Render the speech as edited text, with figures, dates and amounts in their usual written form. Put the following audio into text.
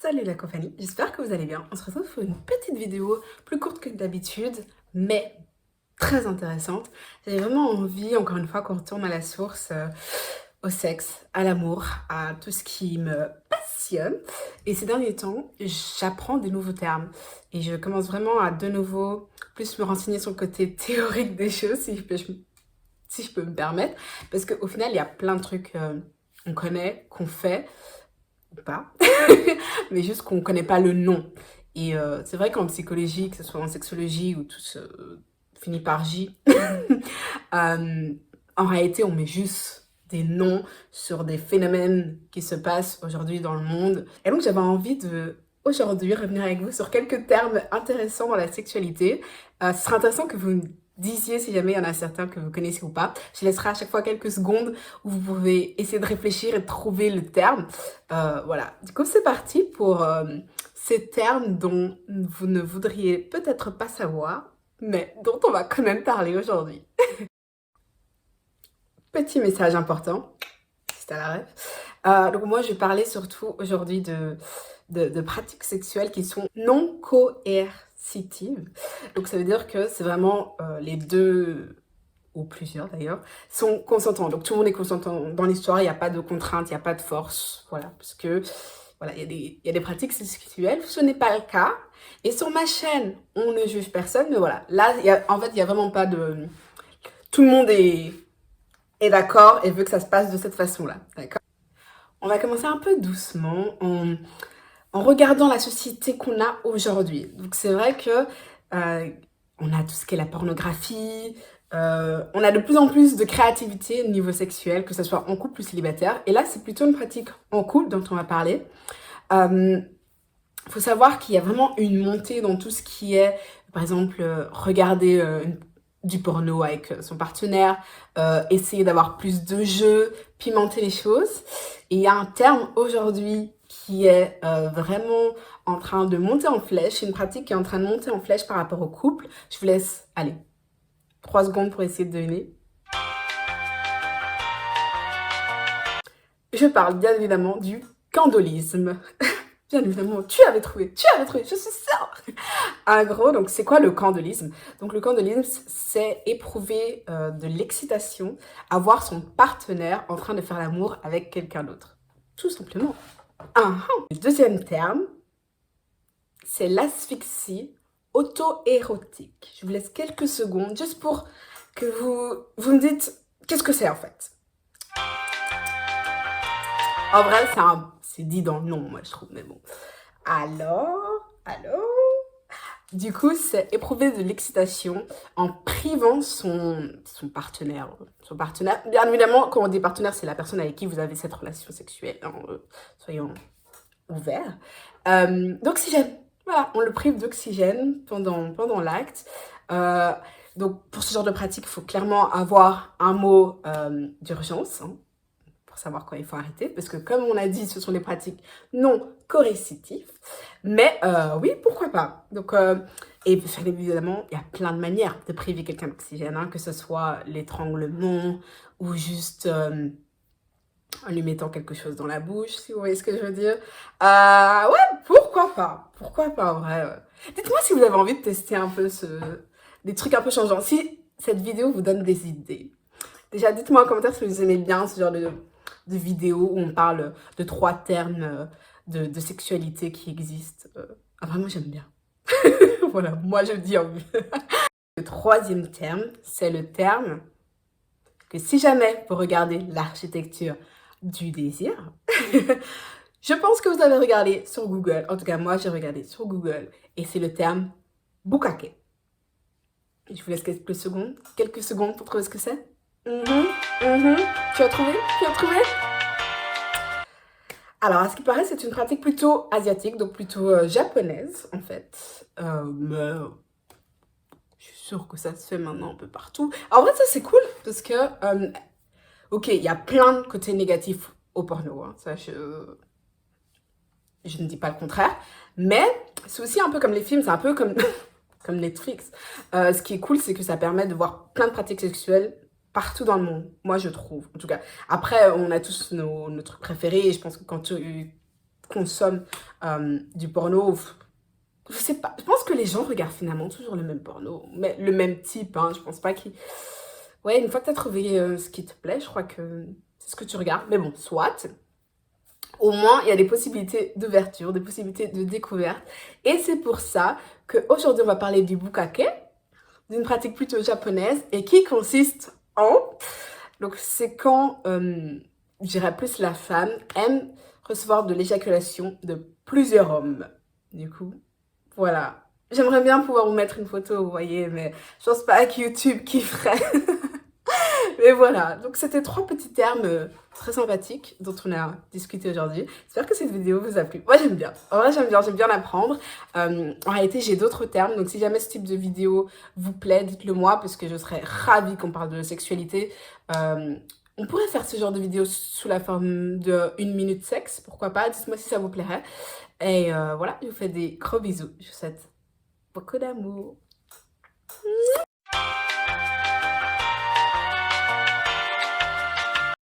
Salut la compagnie, j'espère que vous allez bien. On se retrouve pour une petite vidéo plus courte que d'habitude, mais très intéressante. J'ai vraiment envie, encore une fois, qu'on retourne à la source, au sexe, à l'amour, à tout ce qui me passionne. Et ces derniers temps, j'apprends des nouveaux termes. Et je commence vraiment à de nouveau plus me renseigner sur le côté théorique des choses, si je peux me permettre. Parce qu'au final, il y a plein de trucs qu'on connaît, qu'on fait, ou pas, mais juste qu'on ne connaît pas le nom. Et c'est vrai qu'en psychologie, que ce soit en sexologie ou tout se finit par J, en réalité, on met juste des noms sur des phénomènes qui se passent aujourd'hui dans le monde. Et donc, j'avais envie de, aujourd'hui, revenir avec vous sur quelques termes intéressants dans la sexualité. Ce serait intéressant que vous me disiez si jamais il y en a certains que vous connaissez ou pas. Je laisserai à chaque fois quelques secondes où vous pouvez essayer de réfléchir et de trouver le terme. Voilà, du coup c'est parti pour ces termes dont vous ne voudriez peut-être pas savoir, mais dont on va quand même parler aujourd'hui. Petit message important, c'est à la ref. Donc moi je vais parler surtout aujourd'hui de pratiques sexuelles qui sont non coercitives. Donc ça veut dire que c'est vraiment les deux, ou plusieurs d'ailleurs, sont consentants. Donc tout le monde est consentant dans l'histoire, il n'y a pas de contrainte, il n'y a pas de force. Voilà, parce que voilà, il y a des pratiques sexuelles, ce n'est pas le cas. Et sur ma chaîne, on ne juge personne, mais voilà, là, en fait, il n'y a vraiment pas de... Tout le monde est d'accord et veut que ça se passe de cette façon-là, d'accord? On va commencer un peu doucement en regardant la société qu'on a aujourd'hui. Donc c'est vrai que on a tout ce qui est la pornographie, on a de plus en plus de créativité au niveau sexuel, que ce soit en couple ou célibataire. Et là, c'est plutôt une pratique en couple dont on va parler. Faut savoir qu'il y a vraiment une montée dans tout ce qui est, par exemple, regarder du porno avec son partenaire, essayer d'avoir plus de jeux, pimenter les choses. Et il y a un terme aujourd'hui qui est vraiment en train de monter en flèche, une pratique qui est en train de monter en flèche par rapport au couple. Je vous laisse, allez, 3 secondes pour essayer de deviner. Je parle bien évidemment du candolisme. Bien évidemment, tu avais trouvé, je suis sûre. En gros, donc c'est quoi le candolisme? Donc le candolisme, c'est éprouver de l'excitation à voir son partenaire en train de faire l'amour avec quelqu'un d'autre. Tout simplement. Le deuxième terme, c'est l'asphyxie auto-érotique. Je vous laisse quelques secondes juste pour que vous me dites qu'est-ce que c'est en fait. En vrai, c'est dit dans le nom, moi je trouve, mais bon. Alors, du coup, c'est éprouver de l'excitation en privant son partenaire. Son partenaire, bien évidemment, quand on dit partenaire, c'est la personne avec qui vous avez cette relation sexuelle. Hein, soyons ouverts. D'oxygène. Voilà, on le prive d'oxygène pendant l'acte. Donc, pour ce genre de pratique, il faut clairement avoir un mot d'urgence, hein, pour savoir quand il faut arrêter, parce que comme on a dit, ce sont des pratiques non coercitives, mais oui, pourquoi pas. Donc, et bien évidemment, il y a plein de manières de priver quelqu'un d'oxygène, hein, que ce soit l'étranglement, ou juste en lui mettant quelque chose dans la bouche, si vous voyez ce que je veux dire. Ouais, pourquoi pas, en vrai. Dites-moi si vous avez envie de tester un peu des trucs un peu changeants, si cette vidéo vous donne des idées. Déjà, dites-moi en commentaire si vous aimez bien ce genre de vidéos où on parle de 3 termes de sexualité qui existent. Vraiment, j'aime bien. Voilà, moi je le dis en vue. Le troisième terme, c'est le terme que si jamais vous regardez l'architecture du désir, je pense que vous avez regardé sur Google. En tout cas, moi j'ai regardé sur Google et c'est le terme bukkake. Je vous laisse quelques secondes pour trouver ce que c'est. Tu as trouvé? Alors, à ce qui paraît, c'est une pratique plutôt asiatique, donc plutôt japonaise, en fait. Mais je suis sûre que ça se fait maintenant un peu partout. En vrai, ça, c'est cool, parce que, ok, il y a plein de côtés négatifs au porno, hein, ça, je ne dis pas le contraire, mais c'est aussi un peu comme les films, c'est un peu comme, comme Netflix. Ce qui est cool, c'est que ça permet de voir plein de pratiques sexuelles partout dans le monde, moi je trouve, en tout cas. Après, on a tous nos trucs préférés, et je pense que quand tu consomme du porno, je sais pas, je pense que les gens regardent finalement toujours le même porno, mais le même type, hein, je pense pas qu'ils... Ouais, une fois que t'as trouvé ce qui te plaît, je crois que c'est ce que tu regardes, mais bon, soit. Au moins, il y a des possibilités d'ouverture, des possibilités de découverte, et c'est pour ça qu'aujourd'hui, on va parler du bukake, d'une pratique plutôt japonaise, et qui consiste en... Donc, c'est quand, je dirais plus la femme aime recevoir de l'éjaculation de plusieurs hommes. Du coup, voilà. J'aimerais bien pouvoir vous mettre une photo, vous voyez, mais je pense pas que YouTube kifferait. Mais voilà, donc c'était 3 petits termes très sympathiques dont on a discuté aujourd'hui. J'espère que cette vidéo vous a plu. Moi j'aime bien, en vrai j'aime bien apprendre. En réalité j'ai d'autres termes, donc si jamais ce type de vidéo vous plaît, dites-le moi parce que je serais ravie qu'on parle de sexualité. On pourrait faire ce genre de vidéo sous la forme de 1 minute sexe, pourquoi pas, dites-moi si ça vous plairait. Et voilà, je vous fais des gros bisous, je vous souhaite beaucoup d'amour.